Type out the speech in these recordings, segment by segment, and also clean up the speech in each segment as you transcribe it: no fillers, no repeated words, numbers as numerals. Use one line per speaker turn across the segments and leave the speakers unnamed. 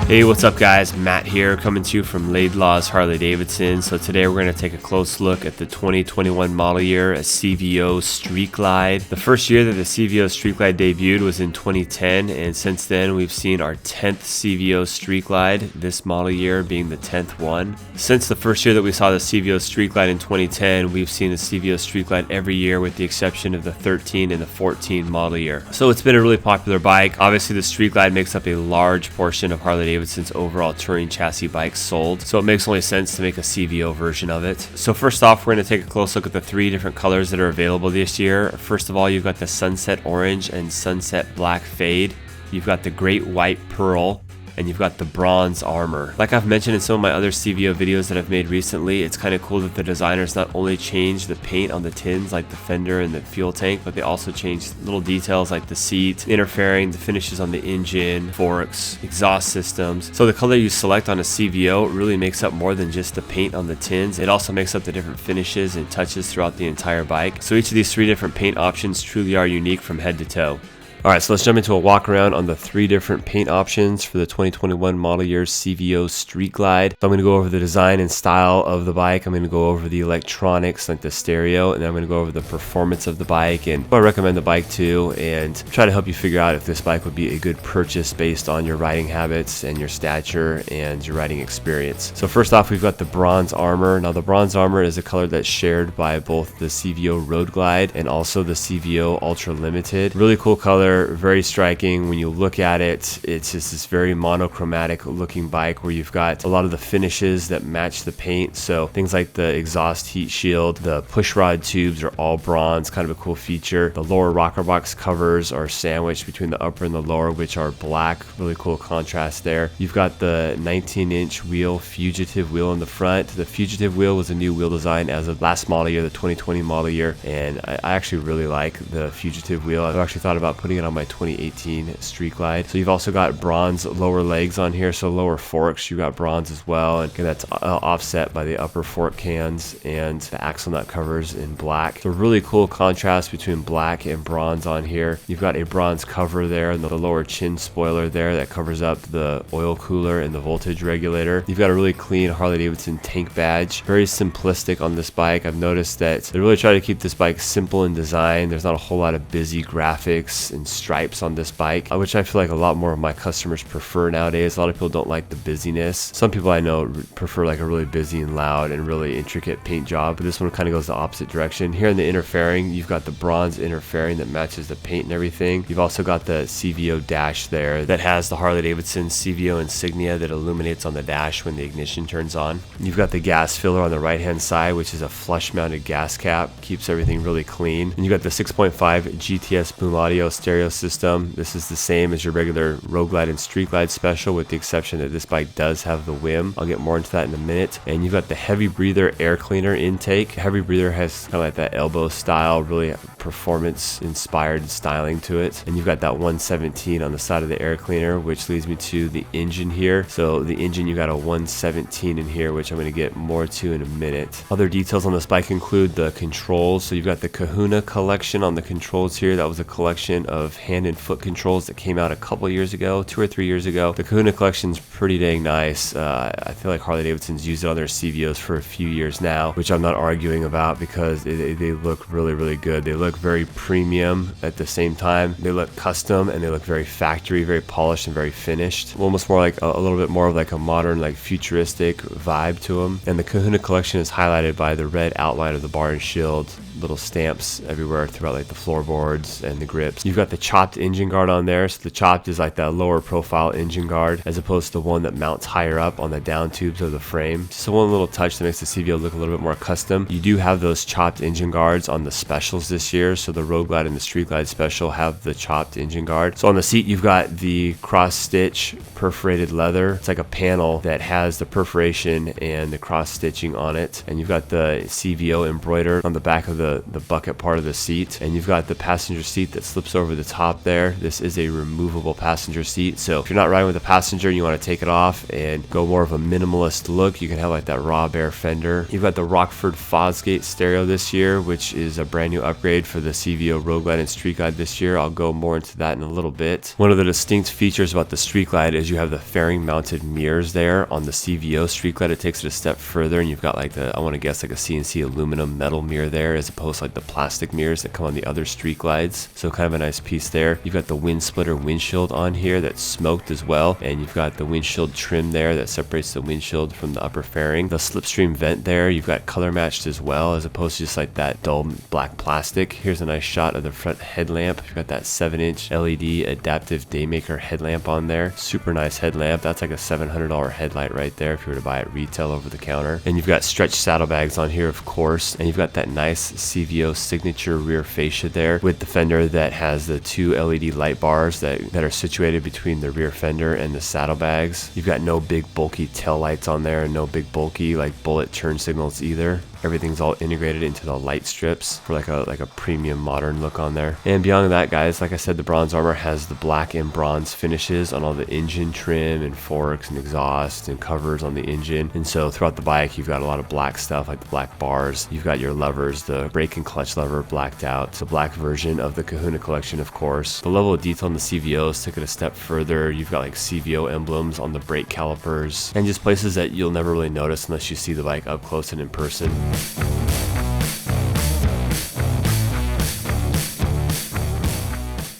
Hey, what's up guys? Matt here, coming to you from Laidlaw's Harley-Davidson. So today we're going to take a close look at the 2021 model year, a CVO Street Glide. The first year that the CVO Street Glide debuted was in 2010, and since then we've seen our 10th CVO Street Glide, this model year being the 10th one. Since the first year that we saw the CVO Street Glide in 2010, we've seen the CVO Street Glide every year with the exception of the 13 and the 14 model year. So it's been a really popular bike. Obviously the Street Glide makes up a large portion of Harley-Davidson's overall touring chassis bikes sold, so it makes only sense to make a CVO version of it. So first off, we're going to take a close look at the three different colors that are available this year. First of all, you've got the sunset orange and sunset black fade. You've got the great white pearl, and you've got the bronze armor. Like I've mentioned in some of my other CVO videos that I've made recently, it's kind of cool that the designers not only changed the paint on the tins like the fender and the fuel tank, but they also changed little details like the seat, interfering, the finishes on the engine, forks, exhaust systems. So the color you select on a CVO really makes up more than just the paint on the tins. It also makes up the different finishes and touches throughout the entire bike. So each of these three different paint options truly are unique from head to toe. Alright, so let's jump into a walk around on the three different paint options for the 2021 model year CVO Street Glide. So I'm going to go over the design and style of the bike. I'm going to go over the electronics like the stereo, and then I'm going to go over the performance of the bike and I recommend the bike to, and try to help you figure out if this bike would be a good purchase based on your riding habits and your stature and your riding experience. So first off, we've got the bronze armor. Now the bronze armor is a color that's shared by both the CVO Road Glide and also the CVO Ultra Limited. Really cool color. Very striking when you look at it. It's just this very monochromatic looking bike where you've got a lot of the finishes that match the paint. So things like the exhaust heat shield, the push rod tubes are all bronze, kind of a cool feature. The lower rocker box covers are sandwiched between the upper and the lower, which are black. Really cool contrast there. You've got the 19-inch wheel, fugitive wheel in the front. The fugitive wheel was a new wheel design as of last model year, the 2020 model year, and I actually really like the fugitive wheel. I've actually thought about putting it on my 2018 Street Glide. So you've also got bronze lower legs on here, so lower forks you got bronze as well, and that's offset by the upper fork cans, and the axle nut covers in black. So really cool contrast between black and bronze on here. You've got a bronze cover there and the lower chin spoiler there that covers up the oil cooler and the voltage regulator. You've got a really clean Harley-Davidson tank badge. Very simplistic on this bike. I've noticed that they really try to keep this bike simple in design. There's not a whole lot of busy graphics and stripes on this bike, which I feel like a lot more of my customers prefer nowadays. A lot of people don't like the busyness. Some people I know prefer like a really busy and loud and really intricate paint job, but this one kind of goes the opposite direction. Here in the interfering, you've got the bronze interfering that matches the paint and everything. You've also got the CVO dash there that has the Harley-Davidson CVO insignia that illuminates on the dash when the ignition turns on. You've got the gas filler on the right hand side, which is a flush mounted gas cap, keeps everything really clean. And you got the 6.5 GTS boom audio stereo system. This is the same as your regular Road Glide and Street Glide special, with the exception that this bike does have the WIM. I'll get more into that in a minute. And you've got the heavy breather air cleaner intake. Heavy breather has kind of like that elbow style, really performance inspired styling to it. And you've got that 117 on the side of the air cleaner, which leads me to the engine here. So the engine, you got a 117 in here, which I'm going to get more to in a minute. Other details on this bike include the controls. So you've got the Kahuna collection on the controls here. That was a collection of hand and foot controls that came out a couple years ago, 2 or 3 years ago. The Kahuna collection's pretty dang nice. I feel like Harley-Davidson's used it on their CVOs for a few years now, which I'm not arguing about because they look really, really good. They look very premium at the same time. They look custom and they look very factory, very polished and very finished. Almost more like a little bit more of like a modern, like futuristic vibe to them. And the Kahuna collection is highlighted by the red outline of the bar and shield, little stamps everywhere throughout like the floorboards and the grips. You've got the chopped engine guard on there. So the chopped is like that lower profile engine guard as opposed to the one that mounts higher up on the down tubes of the frame. Just one little touch that makes the CVO look a little bit more custom. You do have those chopped engine guards on the specials this year. So the Road Glide and the Street Glide special have the chopped engine guard. So on the seat, you've got the cross stitch perforated leather. It's like a panel that has the perforation and the cross stitching on it. And you've got the CVO embroidered on the back of the the bucket part of the seat, and you've got the passenger seat that slips over the top there. This is a removable passenger seat, so if you're not riding with a passenger and you want to take it off and go more of a minimalist look, you can have like that raw bare fender. You've got the Rockford Fosgate stereo this year, which is a brand new upgrade for the CVO Road Glide and Street Glide this year. I'll go more into that in a little bit. One of the distinct features about the Street Glide is you have the fairing mounted mirrors there. On the CVO Street Glide, it takes it a step further, and you've got like I want to guess like a CNC aluminum metal mirror there, as opposed to like the plastic mirrors that come on the other Street Glides. So kind of a nice piece there. You've got the wind splitter windshield on here that's smoked as well, and you've got the windshield trim there that separates the windshield from the upper fairing. The slipstream vent there, you've got color matched as well, as opposed to just like that dull black plastic. Here's a nice shot of the front headlamp. You've got that 7-inch LED adaptive daymaker headlamp on there. Super nice headlamp. That's like a $700 headlight right there if you were to buy it retail over the counter. And you've got stretch saddlebags on here, of course, and you've got that nice CVO signature rear fascia there with the fender that has the 2 LED light bars that are situated between the rear fender and the saddlebags. You've got no big bulky tail lights on there, and no big bulky like bullet turn signals either. Everything's all integrated into the light strips for like a premium modern look on there. And beyond that, guys, like I said, the bronze armor has the black and bronze finishes on all the engine trim and forks and exhaust and covers on the engine. And so throughout the bike, you've got a lot of black stuff like the black bars. You've got your levers, the brake and clutch lever blacked out. It's a black version of the Kahuna collection, of course. The level of detail on the CVOs took it a step further. You've got like CVO emblems on the brake calipers, and just places that you'll never really notice unless you see the bike up close and in person.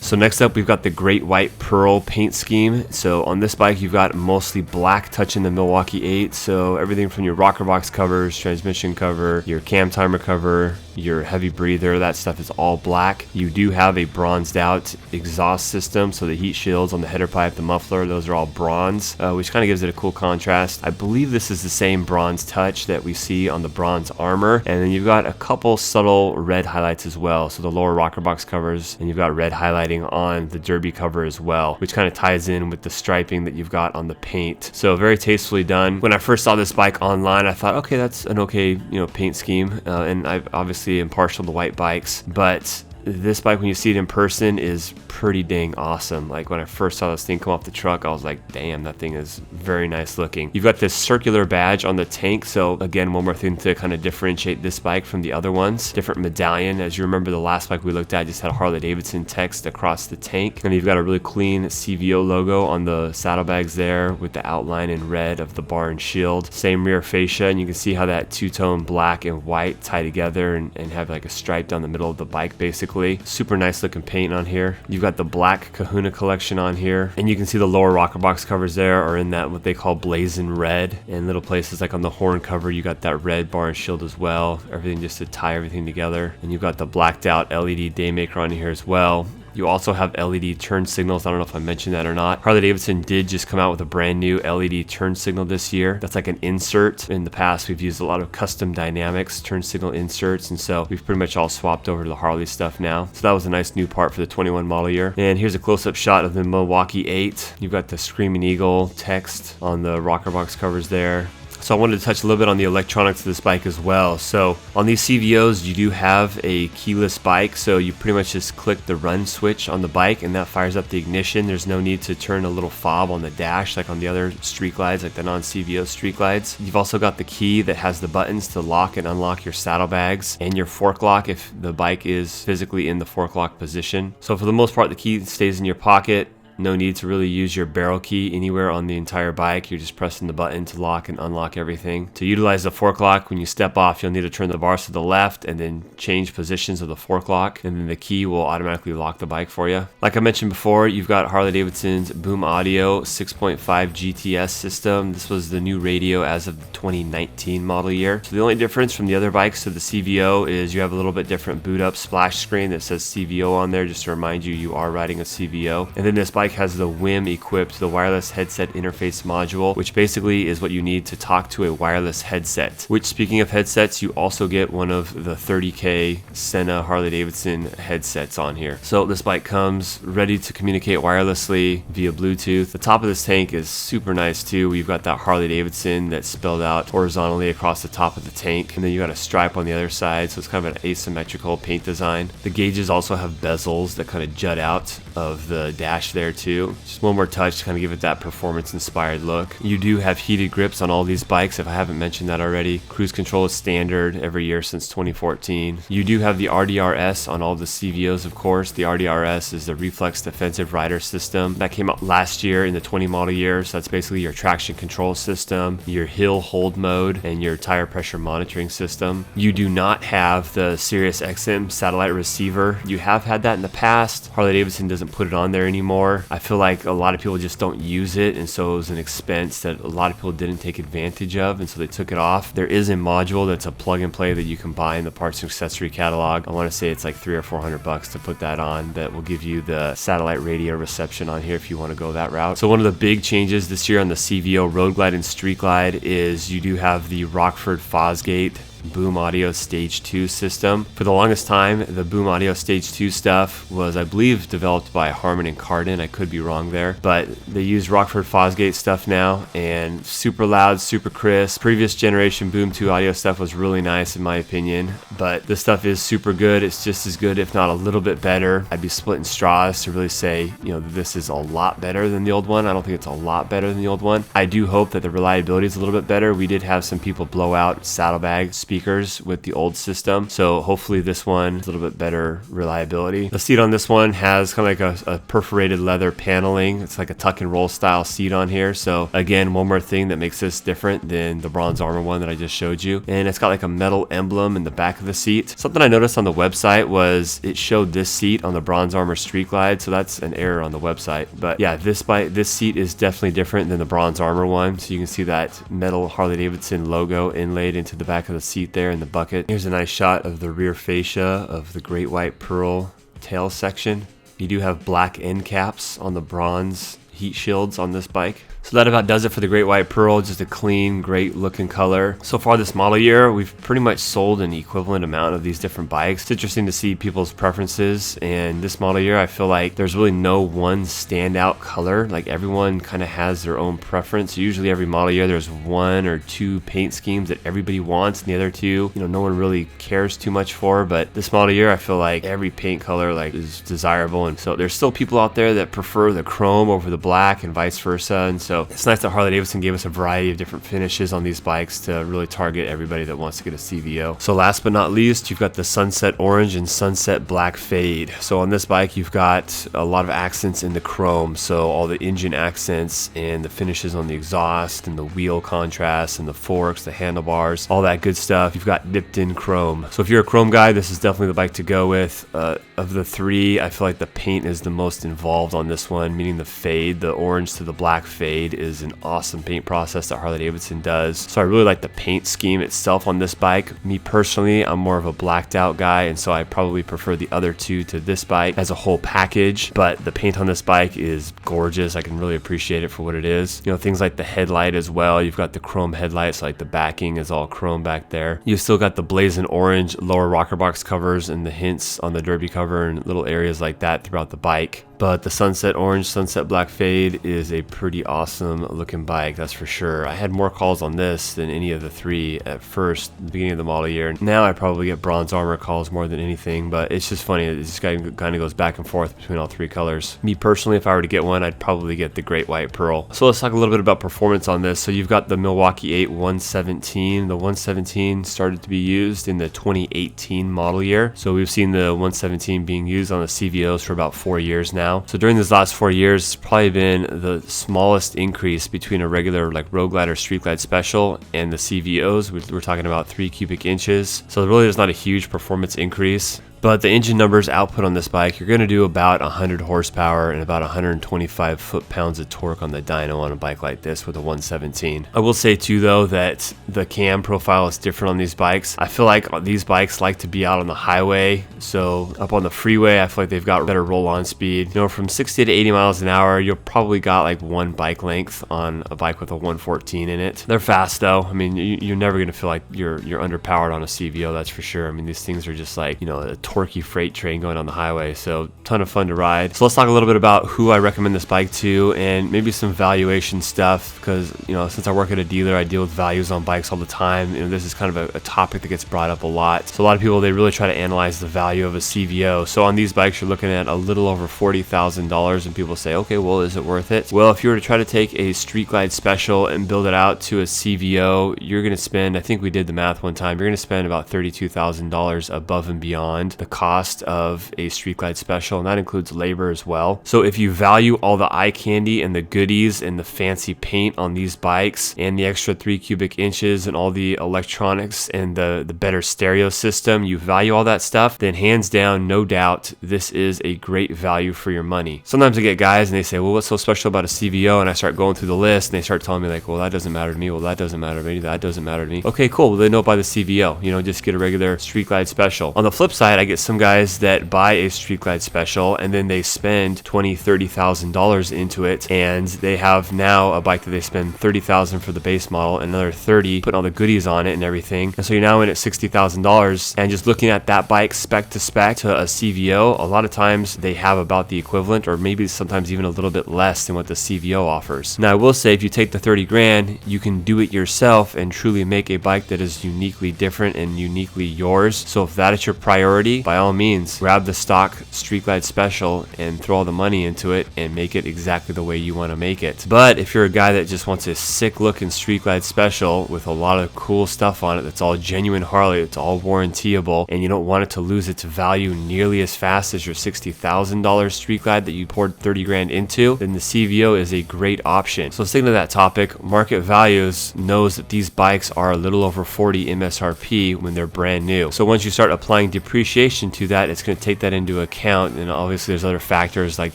So next up, we've got the Great White Pearl paint scheme. So on this bike, you've got mostly black touching the Milwaukee 8. So everything from your rocker box covers, transmission cover, your cam timer cover, your heavy breather, that stuff is all black. You do have a bronzed out exhaust system, so the heat shields on the header pipe, the muffler, those are all bronze, which kind of gives it a cool contrast. I believe this is the same bronze touch that we see on the bronze armor. And then you've got a couple subtle red highlights as well. So the lower rocker box covers, and you've got red highlighting on the derby cover as well, which kind of ties in with the striping that you've got on the paint. So very tastefully done. When I first saw this bike online, I thought, okay, that's an okay, paint scheme. And I've obviously am partial to white bikes, but this bike, when you see it in person, is pretty dang awesome. Like when I first saw this thing come off the truck, I was like, damn, that thing is very nice looking. You've got this circular badge on the tank. So again, one more thing to kind of differentiate this bike from the other ones. Different medallion. As you remember, the last bike we looked at just had a Harley-Davidson text across the tank. And you've got a really clean CVO logo on the saddlebags there with the outline in red of the bar and shield. Same rear fascia, and you can see how that two-tone black and white tie together and have like a stripe down the middle of the bike basically. Super nice looking paint on here. You've got the black Kahuna collection on here, and you can see the lower rocker box covers there are in that what they call blazing red, and little places like on the horn cover you got that red bar and shield as well. Everything just to tie everything together. And you've got the blacked out LED daymaker on here as well. You also have LED turn signals. I don't know if I mentioned that or not. Harley-Davidson did just come out with a brand new LED turn signal this year. That's like an insert. In the past, we've used a lot of custom dynamics turn signal inserts, and so we've pretty much all swapped over to the Harley stuff now. So that was a nice new part for the 21 model year. And here's a close-up shot of the Milwaukee 8. You've got the Screaming Eagle text on the rocker box covers there. So I wanted to touch a little bit on the electronics of this bike as well. So on these CVOs, you do have a keyless bike. So you pretty much just click the run switch on the bike and that fires up the ignition. There's no need to turn a little fob on the dash like on the other Street Glides, like the non-CVO Street Glides. You've also got the key that has the buttons to lock and unlock your saddlebags and your fork lock if the bike is physically in the fork lock position. So for the most part, the key stays in your pocket. No need to really use your barrel key anywhere on the entire bike. You're just pressing the button to lock and unlock everything. To utilize the fork lock, when you step off, you'll need to turn the bars to the left and then change positions of the fork lock, and then the key will automatically lock the bike for you. Like I mentioned before, you've got Harley-Davidson's Boom Audio 6.5 GTS system. This was the new radio as of the 2019 model year. So the only difference from the other bikes to the CVO is you have a little bit different boot up splash screen that says CVO on there, just to remind you you are riding a CVO. And then this bike bike has the WIM equipped, the wireless headset interface module, which basically is what you need to talk to a wireless headset. Which, speaking of headsets, you also get one of the 30K Senna Harley-Davidson headsets on here. So this bike comes ready to communicate wirelessly via Bluetooth. The top of this tank is super nice too. We've got that Harley-Davidson that's spelled out horizontally across the top of the tank, and then you got a stripe on the other side, so it's kind of an asymmetrical paint design. The gauges also have bezels that kind of jut out of the dash there too. Just one more touch to kind of give it that performance inspired look. You do have heated grips on all these bikes, if I haven't mentioned that already. Cruise control is standard every year since 2014. You do have the RDRS on all the CVOs, of course. The RDRS is the Reflex Defensive Rider System. That came out last year in the 20 model year, so that's basically your traction control system, your hill hold mode, and your tire pressure monitoring system. You do not have the Sirius XM satellite receiver. You have had that in the past. Harley-Davidson doesn't put it on there anymore. I feel like a lot of people just don't use it, and so it was an expense that a lot of people didn't take advantage of, and so they took it off. There is a module that's a plug and play that you can buy in the parts and accessory catalog. I want to say it's like $300 or $400 to put that on. That will give you the satellite radio reception on here if you want to go that route. So one of the big changes this year on the CVO Road Glide and Street Glide is you do have the Rockford Fosgate Boom Audio Stage 2 system. For the longest time, the Boom Audio Stage 2 stuff was, I believe, developed by Harman and Kardon. I could be wrong there, but they use Rockford Fosgate stuff now, and super loud, super crisp. Previous generation Boom 2 audio stuff was really nice in my opinion, but this stuff is super good. It's just as good, if not a little bit better. I'd be splitting straws to really say, you know, this is a lot better than the old one. I don't think it's a lot better than the old one. I do hope that the reliability is a little bit better. We did have some people blow out saddlebag speakers with the old system, so hopefully this one is a little bit better reliability. The seat on this one has kind of like a perforated leather paneling. It's like a tuck and roll style seat on here, so again, one more thing that makes this different than the bronze armor one that I just showed you. And it's got like a metal emblem in the back of the seat. Something I noticed on the website was it showed this seat on the bronze armor Street Glide, so that's an error on the website. But yeah, this seat is definitely different than the bronze armor one, so you can see that metal Harley-Davidson logo inlaid into the back of the seat there in the bucket. Here's a nice shot of the rear fascia of the Great White Pearl tail section. You do have black end caps on the bronze heat shields on this bike. So that about does it for the Great White Pearl. Just a clean, great looking color. So far this model year, we've pretty much sold an equivalent amount of these different bikes. It's interesting to see people's preferences, and this model year I feel like there's really no one standout color. Like everyone kind of has their own preference. Usually every model year there's one or two paint schemes that everybody wants, and the other two, you know, no one really cares too much for. But this model year I feel like every paint color like is desirable, and so there's still people out there that prefer the chrome over the black and vice versa. And so it's nice that Harley-Davidson gave us a variety of different finishes on these bikes to really target everybody that wants to get a CVO. So last but not least, you've got the Sunset Orange and Sunset Black Fade. So on this bike, you've got a lot of accents in the chrome. So all the engine accents and the finishes on the exhaust and the wheel contrast and the forks, the handlebars, all that good stuff. You've got dipped in chrome. So if you're a chrome guy, this is definitely the bike to go with. Of the three, I feel like the paint is the most involved on this one, meaning the fade, the orange to the black fade is an awesome paint process that Harley-Davidson does. So I really like the paint scheme itself on this bike. Me personally, I'm more of a blacked out guy, and so I probably prefer the other two to this bike as a whole package. But the paint on this bike is gorgeous. I can really appreciate it for what it is. You know, things like the headlight as well. You've got the chrome headlights, like the backing is all chrome back there. You've still got the blazing orange lower rocker box covers and the hints on the derby cover and little areas like that throughout the bike. But the Sunset Orange, Sunset Black Fade is a pretty awesome looking bike, that's for sure. I had more calls on this than any of the three at first, the beginning of the model year. Now I probably get bronze armor calls more than anything, but it's just funny. It just kind of goes back and forth between all three colors. Me personally, if I were to get one, I'd probably get the Great White Pearl. So let's talk a little bit about performance on this. So you've got the Milwaukee 8 117. The 117 started to be used in the 2018 model year. So we've seen the 117 being used on the CVOs for about 4 years now. So during these last 4 years, it's probably been the smallest increase between a regular like Road Glide or Street Glide Special and the CVOs. We're talking about 3 cubic inches. So really there's not a huge performance increase. But the engine numbers output on this bike, you're going to do about 100 horsepower and about 125 foot-pounds of torque on the dyno on a bike like this with a 117. I will say too though that the cam profile is different on these bikes. I feel like these bikes like to be out on the highway, so up on the freeway I feel like they've got better roll-on speed. You know, from 60 to 80 miles an hour, you'll probably got like one bike length on a bike with a 114 in it. They're fast though. I mean, you're never going to feel like you're underpowered on a CVO, that's for sure. I mean, these things are just like, you know, a torquey freight train going on the highway, so ton of fun to ride. So let's talk a little bit about who I recommend this bike to and maybe some valuation stuff, because, you know, since I work at a dealer, I deal with values on bikes all the time. You know, this is kind of a topic that gets brought up a lot. So a lot of people, they really try to analyze the value of a CVO. So on these bikes, you're looking at a little over $40,000, and people say, okay, well, is it worth it? Well, if you were to try to take a Street Glide Special and build it out to a CVO, you're going to spend, I think we did the math one time, you're going to spend about $32,000 above and beyond the cost of a Street Glide Special, and that includes labor as well. So if you value all the eye candy and the goodies and the fancy paint on these bikes and the extra 3 cubic inches and all the electronics and the better stereo system, you value all that stuff, then hands down, no doubt, this is a great value for your money. Sometimes I get guys and they say, well, what's so special about a CVO? And I start going through the list and they start telling me like, well, that doesn't matter to me. Well, that doesn't matter to me. That doesn't matter to me. Okay, cool. Well, then don't buy the CVO. You know, just get a regular Street Glide Special. On the flip side, I get some guys that buy a Street Glide Special and then they spend $20,000-$30,000 into it, and they have now a bike that they spend $30,000 for the base model and another $30,000 putting all the goodies on it and everything, and so you're now in at $60,000. And just looking at that bike spec to a CVO, a lot of times they have about the equivalent or maybe sometimes even a little bit less than what the CVO offers. Now I will say, if you take the 30 grand, you can do it yourself and truly make a bike that is uniquely different and uniquely yours. So if that is your priority, by all means, grab the stock Street Glide Special and throw all the money into it and make it exactly the way you want to make it. But if you're a guy that just wants a sick looking Street Glide Special with a lot of cool stuff on it that's all genuine Harley, it's all warrantyable, and you don't want it to lose its value nearly as fast as your $60,000 Street Glide that you poured 30 grand into, then the CVO is a great option. So sticking to that topic, Market Values knows that these bikes are a little over 40 MSRP when they're brand new. So once you start applying depreciation to that, it's going to take that into account, and obviously there's other factors like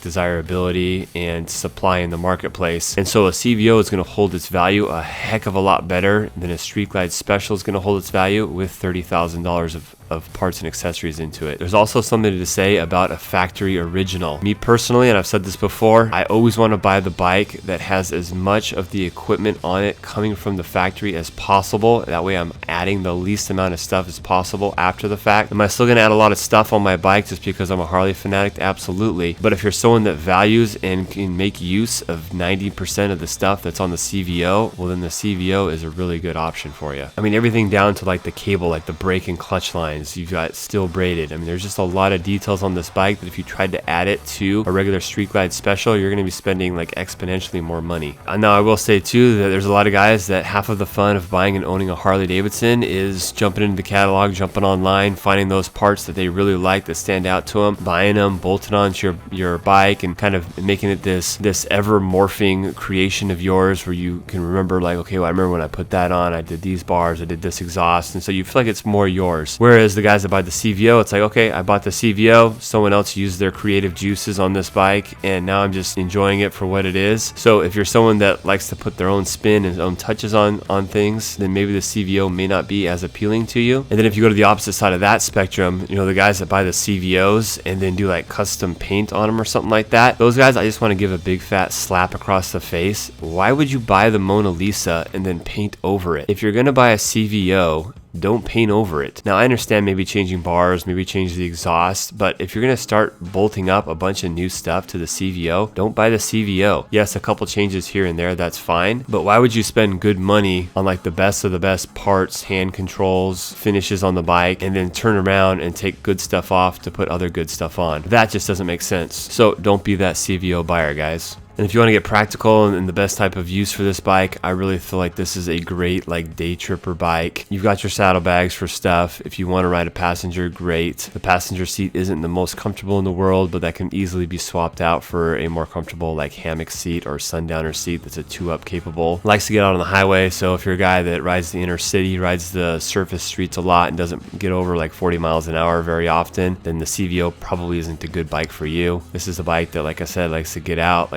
desirability and supply in the marketplace. And so a CVO is going to hold its value a heck of a lot better than a Street Glide Special is going to hold its value with $30,000 of parts and accessories into it. There's also something to say about a factory original. Me personally, and I've said this before, I always want to buy the bike that has as much of the equipment on it coming from the factory as possible. That way I'm adding the least amount of stuff as possible after the fact. Am I still going to add a lot of stuff on my bike just because I'm a Harley fanatic? Absolutely. But if you're someone that values and can make use of 90% of the stuff that's on the CVO, well then the CVO is a really good option for you. I mean, everything down to like the cable, like the brake and clutch lines, you've got steel braided. I mean, there's just a lot of details on this bike that if you tried to add it to a regular Street Glide Special, you're going to be spending like exponentially more money. Now I will say too that there's a lot of guys that half of the fun of buying and owning a Harley-Davidson is jumping into the catalog, jumping online, finding those parts that they really like that stand out to them, buying them, bolting onto your bike, and kind of making it this ever morphing creation of yours where you can remember like, okay, well, I remember when I put that on, I did these bars, I did this exhaust, and so you feel like it's more yours. Whereas the guys that buy the CVO, it's like, okay, I bought the CVO, someone else used their creative juices on this bike, and now I'm just enjoying it for what it is. So if you're someone that likes to put their own spin and own touches on things, then maybe the CVO may not be as appealing to you. And then if you go to the opposite side of that spectrum, you know, the guys that buy the CVOs and then do like custom paint on them or something like that, those guys, I just want to give a big fat slap across the face. Why would you buy the Mona Lisa and then paint over it? If you're going to buy a CVO, don't paint over it. Now, I understand maybe changing bars, maybe change the exhaust, but if you're going to start bolting up a bunch of new stuff to the CVO, don't buy the CVO. Yes, a couple changes here and there, that's fine, but why would you spend good money on like the best of the best parts, hand controls, finishes on the bike, and then turn around and take good stuff off to put other good stuff on? That just doesn't make sense. So don't be that CVO buyer, guys. And if you want to get practical and the best type of use for this bike, I really feel like this is a great like day tripper bike. You've got your saddlebags for stuff. If you want to ride a passenger, great. The passenger seat isn't the most comfortable in the world, but that can easily be swapped out for a more comfortable like hammock seat or sundowner seat that's a 2-up capable. Likes to get out on the highway, so if you're a guy that rides the inner city, rides the surface streets a lot and doesn't get over like 40 miles an hour very often, then the CVO probably isn't a good bike for you. This is a bike that, like I said, likes to get out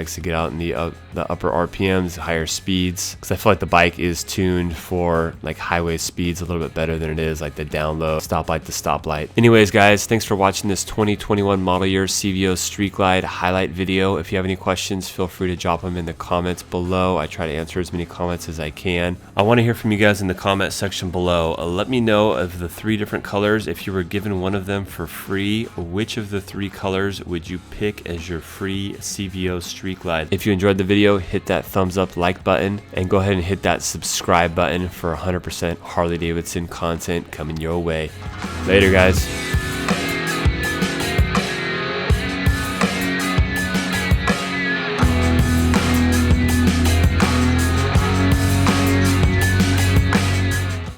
in the upper RPMs, higher speeds, because I feel like the bike is tuned for like highway speeds a little bit better than it is like the down low stoplight to stoplight. Anyways guys, thanks for watching this 2021 model year CVO Street Glide highlight video. If you have any questions, feel free to drop them in the comments below. I try to answer as many comments as I can. I want to hear from you guys in the comment section below. Let me know of the 3 different colors. If you were given one of them for free, which of the 3 colors would you pick as your free CVO Street Glide? If you enjoyed the video, hit that thumbs up like button and go ahead and hit that subscribe button for 100% Harley-Davidson content coming your way. Later guys.